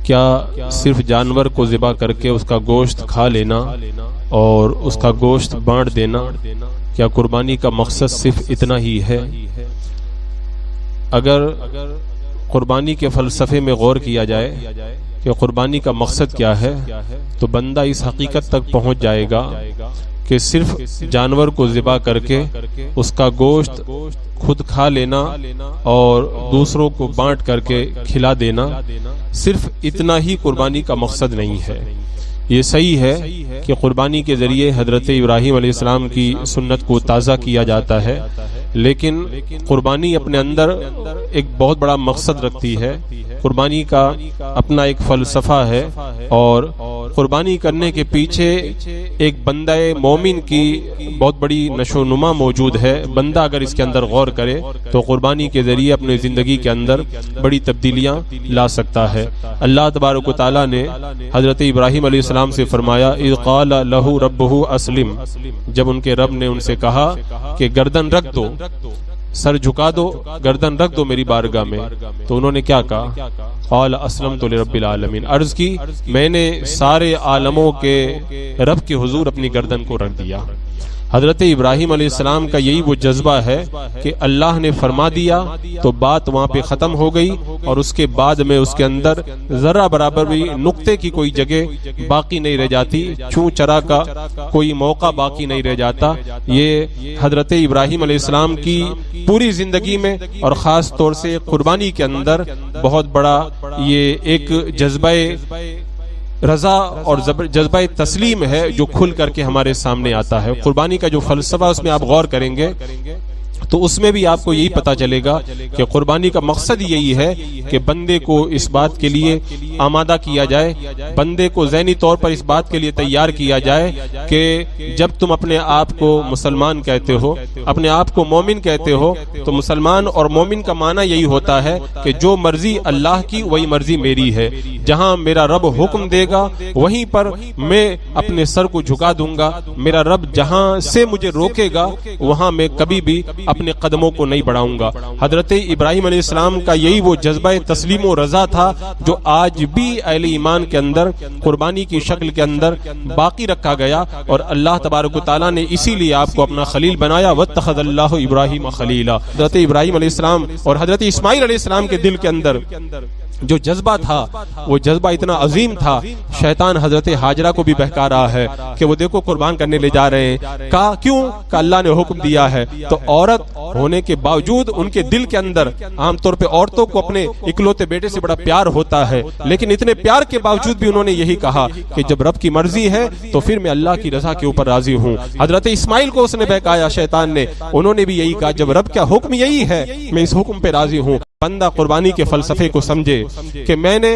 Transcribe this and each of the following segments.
کیا صرف جانور کو ذبح کر کے اس کا گوشت کھا لینا اور اس کا گوشت بانٹ دینا، کیا قربانی کا مقصد صرف اتنا ہی ہے؟ اگر قربانی کے فلسفے میں غور کیا جائے کہ قربانی کا مقصد کیا ہے تو بندہ اس حقیقت تک پہنچ جائے گا کہ صرف جانور کو ذبح کر کے اس کا گوشت خود کھا لینا اور دوسروں کو بانٹ کر کے کھلا دینا، صرف اتنا ہی قربانی کا مقصد نہیں ہے۔ یہ صحیح ہے کہ قربانی کے ذریعے حضرت ابراہیم علیہ السلام کی سنت کو تازہ کیا جاتا ہے، لیکن قربانی اپنے اندر ایک بہت بڑا مقصد رکھتی ہے۔ قربانی کا اپنا ایک فلسفہ ہے اور قربانی کرنے کے پیچھے ایک بندہ مومن کی بہت بڑی نشو و نما موجود ہے۔ بندہ اگر اس کے اندر غور کرے تو قربانی کے ذریعے اپنی زندگی کے اندر بڑی تبدیلیاں لا سکتا ہے۔ اللہ تبارک و تعالیٰ نے حضرت ابراہیم علیہ السلام سے فرمایا اذ قال لہ ربہ اسلم، جب ان کے رب نے ان سے کہا کہ گردن رکھ دو، سر جھکا دو، گردن رکھ دو میری بارگاہ میں، تو انہوں نے کیا کہا؟ قال اسلمت لرب العالمین، عرض کی میں نے سارے عالموں کے رب کے حضور اپنی گردن کو رکھ دیا۔ حضرت ابراہیم علیہ السلام کا یہی وہ جذبہ ہے کہ اللہ نے فرما دیا تو بات وہاں پہ ختم ہو گئی، اور اس کے بعد میں اس کے اندر ذرہ برابر بھی نقطے کی کوئی جگہ باقی نہیں رہ جاتی، چوں چرا کا کوئی موقع باقی نہیں رہ جاتا۔ یہ حضرت ابراہیم علیہ السلام کی پوری زندگی میں اور خاص طور سے قربانی کے اندر بہت بڑا یہ ایک جذبہ رضا اور جذبہ تسلیم ہے جو کھل کر کے ہمارے سامنے آتا ہے۔ قربانی کا جو فلسفہ اس میں آپ غور کریں گے تو اس میں بھی آپ کو یہی پتا چلے گا کہ قربانی کا مقصد یہی ہے کہ بندے کو اس بات کے لیے آمادہ کیا جائے، بندے کو ذہنی طور پر اس بات کے لیے تیار کیا جائے کہ جب تم اپنے آپ کو مسلمان کہتے ہو، اپنے آپ کو مومن کہتے ہو، تو مسلمان اور مومن کا معنی یہی ہوتا ہے کہ جو مرضی اللہ کی وہی مرضی میری ہے، جہاں میرا رب حکم دے گا وہیں پر میں اپنے سر کو جھکا دوں گا، میرا رب جہاں سے مجھے روکے گا وہاں میں کبھی بھی اپنے قدموں کو نہیں بڑھاؤں گا۔ حضرت ابراہیم علیہ السلام کا یہی وہ جذبہ تسلیم و رضا تھا جو آج بھی اہل ایمان کے اندر قربانی کی شکل کے اندر باقی رکھا گیا، اور اللہ تبارک و تعالیٰ نے اسی لیے آپ کو اپنا خلیل بنایا۔ واتخذ اللہ ابراہیم خلیلا۔ حضرت ابراہیم علیہ السلام اور حضرت اسماعیل علیہ السلام کے دل کے اندر جو جذبہ تھا وہ جذبہ اتنا عظیم تھا، شیطان حضرت ہاجرہ کو بھی بہکا رہا ہے کہ وہ دیکھو قربان کرنے لے جا رہے ہیں، کہا کیوں؟ کہ اللہ نے حکم دیا ہے۔ تو عورت ہونے کے باوجود ان کے دل کے اندر عام طور پہ عورتوں کو اپنے اکلوتے بیٹے سے بڑا پیار ہوتا ہے، لیکن اتنے پیار کے باوجود بھی انہوں نے یہی کہا کہ جب رب کی مرضی ہے تو پھر میں اللہ کی رضا کے اوپر راضی ہوں۔ حضرت اسماعیل کو اس نے بہکایا شیطان نے، انہوں نے بھی یہی کہا جب رب کا حکم یہی ہے میں اس حکم پہ راضی ہوں۔ بندہ قربانی کے فلسفے کو سمجھے کہ میں نے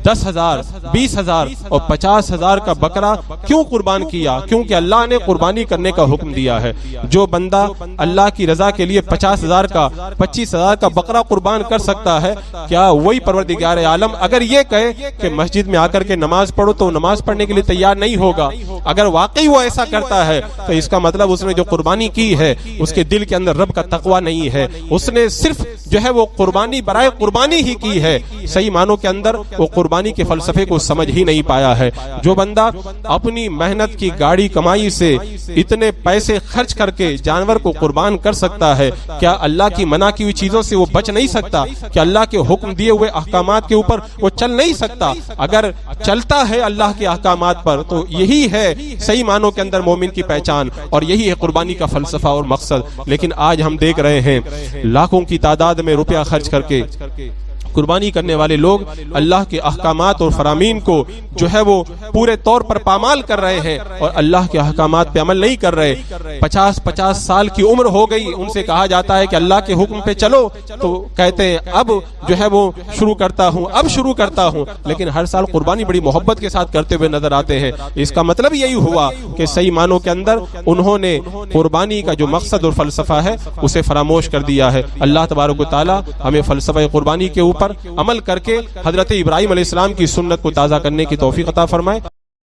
10,000 20,000 اور 50,000 کا بکرا کیوں قربان کیا؟ کیونکہ اللہ نے قربانی کرنے کا حکم دیا ہے۔ جو بندہ اللہ کی رضا کے لیے 50,000 کا 25,000 کا بکرا قربان کر سکتا ہے، کیا وہی پروردگار عالم اگر یہ کہے کہ مسجد میں آ کر کے نماز پڑھو تو نماز پڑھنے کے لیے تیار نہیں ہوگا؟ اگر واقعی وہ ایسا کرتا ہے تو اس کا مطلب اس نے جو قربانی کی ہے اس کے دل کے اندر رب کا تقوی نہیں ہے، اس نے صرف جو ہے وہ قربانی برائے قربانی ہی کی ہے، صحیح معنوں کے اندر وہ قربانی کے فلسفے کو سمجھ ہی نہیں پایا ہے۔ جو بندہ اپنی محنت کی گاڑی کمائی سے اتنے پیسے خرچ کر کے جانور کو قربان کر سکتا ہے، کیا اللہ کی منع کی ہوئی چیزوں سے وہ بچ نہیں سکتا؟ کیا اللہ کے حکم دیے ہوئے احکامات کے اوپر وہ چل نہیں سکتا؟ اگر چلتا ہے اللہ کے احکامات پر تو یہی ہے صحیح معنوں کے اندر مومن کی پہچان، اور یہی ہے قربانی کا فلسفہ اور مقصد۔ لیکن آج ہم دیکھ رہے ہیں لاکھوں کی تعداد میں روپیہ خرچ کر کے قربانی کرنے والے لوگ اللہ کے احکامات اور فرامین کو جو ہے وہ پورے طور پر پامال کر رہے ہیں اور اللہ کے احکامات پہ عمل نہیں کر رہے۔ 50 سال کی عمر ہو گئی، ان سے کہا جاتا ہے کہ اللہ کے حکم پہ چلو تو کہتے ہیں اب جو ہے وہ شروع کرتا ہوں، لیکن ہر سال قربانی بڑی محبت کے ساتھ کرتے ہوئے نظر آتے ہیں۔ اس کا مطلب یہی ہوا کہ صحیح معنوں کے اندر انہوں نے قربانی کا جو مقصد اور فلسفہ ہے اسے فراموش کر دیا ہے۔ اللہ تبارک و تعالی ہمیں فلسفہ قربانی کے اوپر عمل کر کے حضرت ابراہیم علیہ السلام کی سنت کو تازہ کرنے کی توفیق عطا فرمائے۔